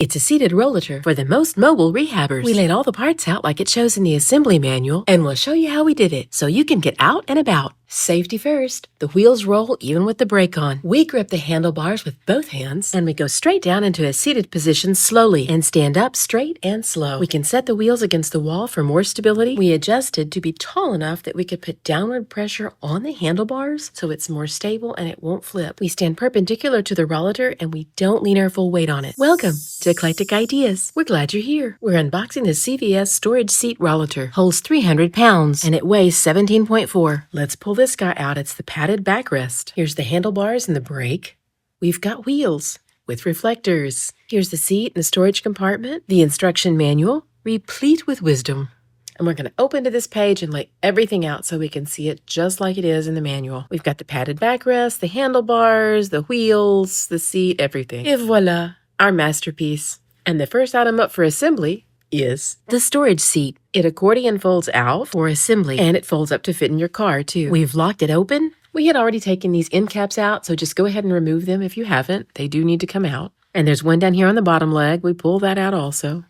It's a seated rollator for the most mobile rehabbers. We laid all the parts out like it shows in the assembly manual, and we'll show you how we did it so you can get out and about. Safety first. The wheels roll even with the brake on. We grip the handlebars with both hands, and we go straight down into a seated position slowly and stand up straight and slow. We can set the wheels against the wall for more stability. We adjusted to be tall enough that we could put downward pressure on the handlebars so it's more stable and it won't flip. We stand perpendicular to the rollator and we don't lean our full weight on it. Welcome to Eclectic Ideas. We're glad you're here. We're unboxing the CVS storage seat rollator. Holds 300 pounds and it weighs 17.4. Let's pull this guy out. It's the padded backrest. Here's the handlebars and the brake. We've got wheels with reflectors. Here's the seat and the storage compartment. The instruction manual, replete with wisdom. And we're going to open to this page and lay everything out so we can see it just like it is in the manual. We've got the padded backrest, the handlebars, the wheels, the seat, everything. Et voila, our masterpiece. And the first item up for assembly is the storage seat. It accordion folds out for assembly, and it folds up to fit in your car, too. We've locked it open. We had already taken these end caps out, so just go ahead and remove them if you haven't. They do need to come out. And there's one down here on the bottom leg. We pull that out also.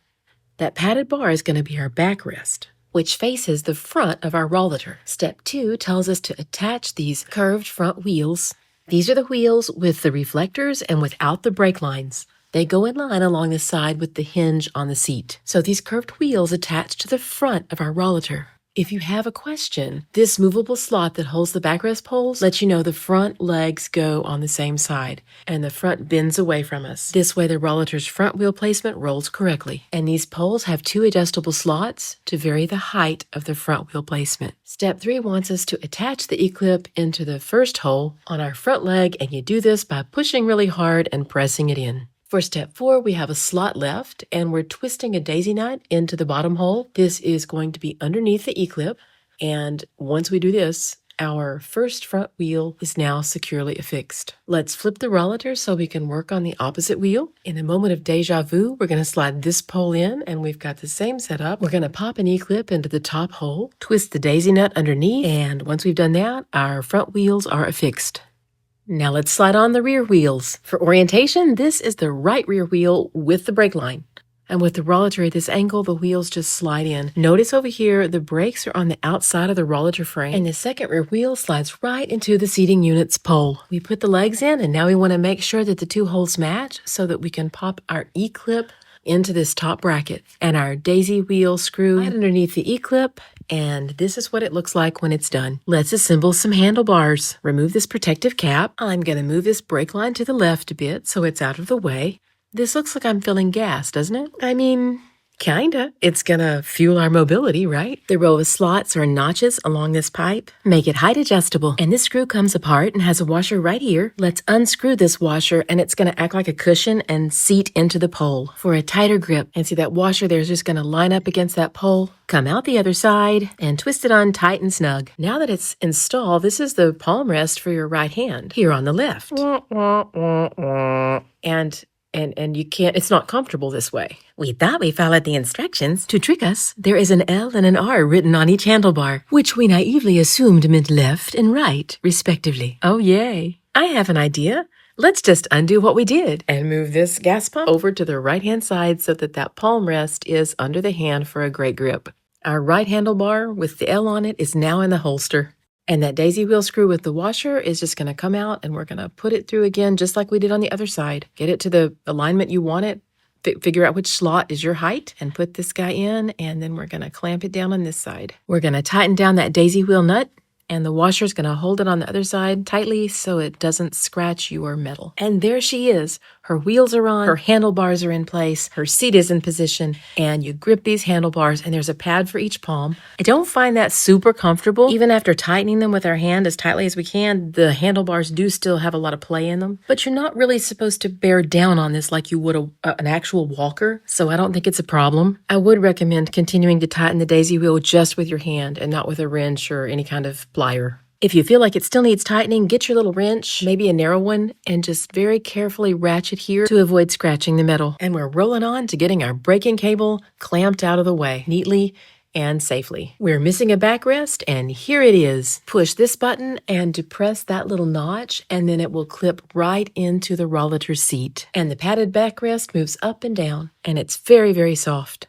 That padded bar is going to be our backrest, which faces the front of our rollator. Step 2 tells us to attach these curved front wheels. These are the wheels with the reflectors and without the brake lines. They go in line along the side with the hinge on the seat. So these curved wheels attach to the front of our rollator. If you have a question, this movable slot that holds the backrest poles lets you know the front legs go on the same side and the front bends away from us. This way the rollator's front wheel placement rolls correctly. And these poles have 2 adjustable slots to vary the height of the front wheel placement. Step 3 wants us to attach the E-clip into the first hole on our front leg, and you do this by pushing really hard and pressing it in. For step 4, we have a slot left, and we're twisting a daisy knot into the bottom hole. This is going to be underneath the E-clip, and once we do this, our first front wheel is now securely affixed. Let's flip the rollator so we can work on the opposite wheel. In a moment of deja vu, we're going to slide this pole in, and we've got the same setup. We're going to pop an E-clip into the top hole, twist the daisy nut underneath, and once we've done that, our front wheels are affixed. Now let's slide on the rear wheels. For orientation, this is the right rear wheel with the brake line. And with the rollator at this angle, the wheels just slide in. Notice over here, the brakes are on the outside of the rollator frame, and the second rear wheel slides right into the seating unit's pole. We put the legs in, and now we want to make sure that the 2 holes match so that we can pop our E-clip into this top bracket. And our daisy wheel screw right underneath the E-clip, and this is what it looks like when it's done. Let's assemble some handlebars. Remove this protective cap. I'm going to move this brake line to the left a bit so it's out of the way. This looks like I'm filling gas, doesn't it? I mean, kinda. It's gonna fuel our mobility, right? The row of slots or notches along this pipe make it height adjustable. And this screw comes apart and has a washer right here. Let's unscrew this washer, and it's gonna act like a cushion and seat into the pole for a tighter grip. And see that washer there is just gonna line up against that pole, come out the other side, and twist it on tight and snug. Now that it's installed, this is the palm rest for your right hand here on the left. And you can't, it's not comfortable this way. We thought we followed the instructions. To trick us, there is an L and an R written on each handlebar, which we naively assumed meant left and right, respectively. Oh, yay. I have an idea. Let's just undo what we did and move this gas pump over to the right-hand side so that that palm rest is under the hand for a great grip. Our right handlebar with the L on it is now in the holster. And that daisy wheel screw with the washer is just going to come out, and we're going to put it through again just like we did on the other side. Get it to the alignment you want it, figure out which slot is your height, and put this guy in, and then we're going to clamp it down on this side. We're going to tighten down that daisy wheel nut, and the washer is going to hold it on the other side tightly so it doesn't scratch your metal. And there she is. Her wheels are on, her handlebars are in place, her seat is in position, and you grip these handlebars, and there's a pad for each palm. I don't find that super comfortable. Even after tightening them with our hand as tightly as we can, the handlebars do still have a lot of play in them. But you're not really supposed to bear down on this like you would an actual walker, so I don't think it's a problem. I would recommend continuing to tighten the daisy wheel just with your hand and not with a wrench or any kind of plier. If you feel like it still needs tightening, get your little wrench, maybe a narrow one, and just very carefully ratchet here to avoid scratching the metal. And we're rolling on to getting our braking cable clamped out of the way neatly and safely. We're missing a backrest, and here it is. Push this button and depress that little notch, and then it will clip right into the Rollator seat. And the padded backrest moves up and down, and it's very, very soft.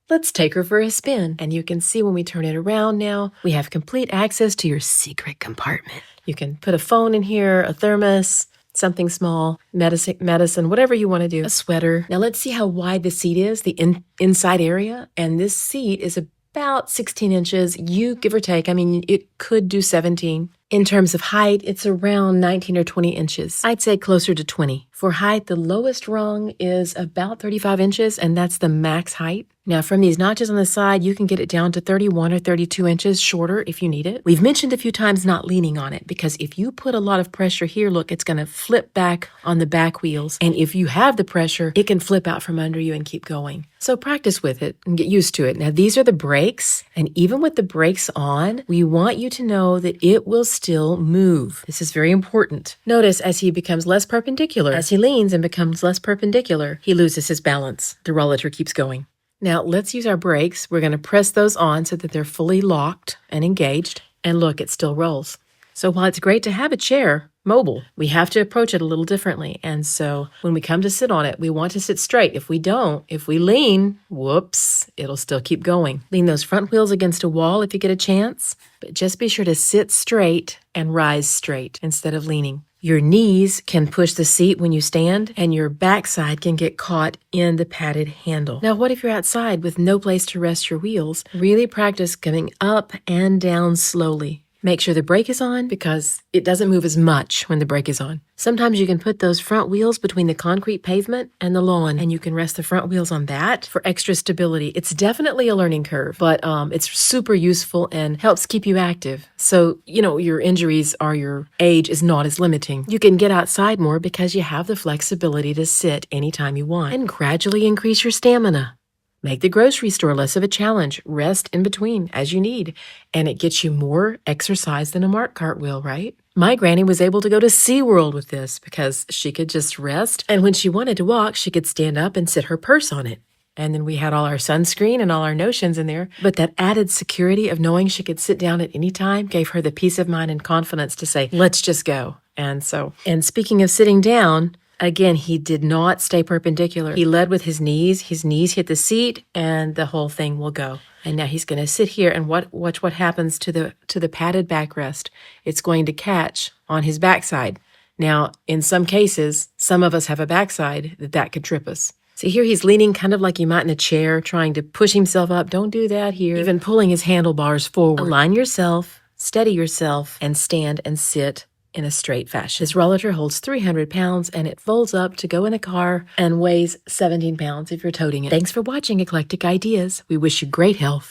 Let's take her for a spin, and you can see when we turn it around now, we have complete access to your secret compartment. You can put a phone in here, a thermos, something small, medicine, whatever you want to do, a sweater. Now let's see how wide the seat is, the inside area. And this seat is about 16 inches, you give or take. I mean, it could do 17. In terms of height, it's around 19 or 20 inches. I'd say closer to 20. For height, the lowest rung is about 35 inches, and that's the max height. Now, from these notches on the side, you can get it down to 31 or 32 inches shorter if you need it. We've mentioned a few times not leaning on it, because if you put a lot of pressure here, look, it's going to flip back on the back wheels. And if you have the pressure, it can flip out from under you and keep going. So practice with it and get used to it. Now, these are the brakes, and even with the brakes on, we want you to know that it will still move. This is very important. Notice as he becomes less perpendicular, as he leans and becomes less perpendicular, he loses his balance. The Rollator keeps going. Now, let's use our brakes. We're going to press those on so that they're fully locked and engaged. And look, it still rolls. So while it's great to have a chair mobile, we have to approach it a little differently. And so when we come to sit on it, we want to sit straight. If we don't, if we lean, whoops, it'll still keep going. Lean those front wheels against a wall if you get a chance, but just be sure to sit straight and rise straight instead of leaning. Your knees can push the seat when you stand, and your backside can get caught in the padded handle. Now, what if you're outside with no place to rest your wheels? Really practice coming up and down slowly. Make sure the brake is on, because it doesn't move as much when the brake is on. Sometimes you can put those front wheels between the concrete pavement and the lawn, and you can rest the front wheels on that for extra stability. It's definitely a learning curve, but it's super useful and helps keep you active. So, your injuries or your age is not as limiting. You can get outside more because you have the flexibility to sit anytime you want and gradually increase your stamina. Make the grocery store less of a challenge. Rest in between as you need. And it gets you more exercise than a Mark cartwheel, right? My granny was able to go to SeaWorld with this because she could just rest. And when she wanted to walk, she could stand up and sit her purse on it. And then we had all our sunscreen and all our notions in there. But that added security of knowing she could sit down at any time gave her the peace of mind and confidence to say, let's just go. And speaking of sitting down, again, he did not stay perpendicular. He led with his knees. His knees hit the seat, and the whole thing will go. And now he's going to sit here and watch what happens to the padded backrest. It's going to catch on his backside. Now, in some cases, some of us have a backside that could trip us. See, here he's leaning kind of like you might in a chair, trying to push himself up. Don't do that here. Even pulling his handlebars forward. Align yourself, steady yourself, and stand and sit in a straight fashion. This Rollator holds 300 pounds, and it folds up to go in a car and weighs 17 pounds if you're toting it. Thanks for watching Eclectic Ideas. We wish you great health.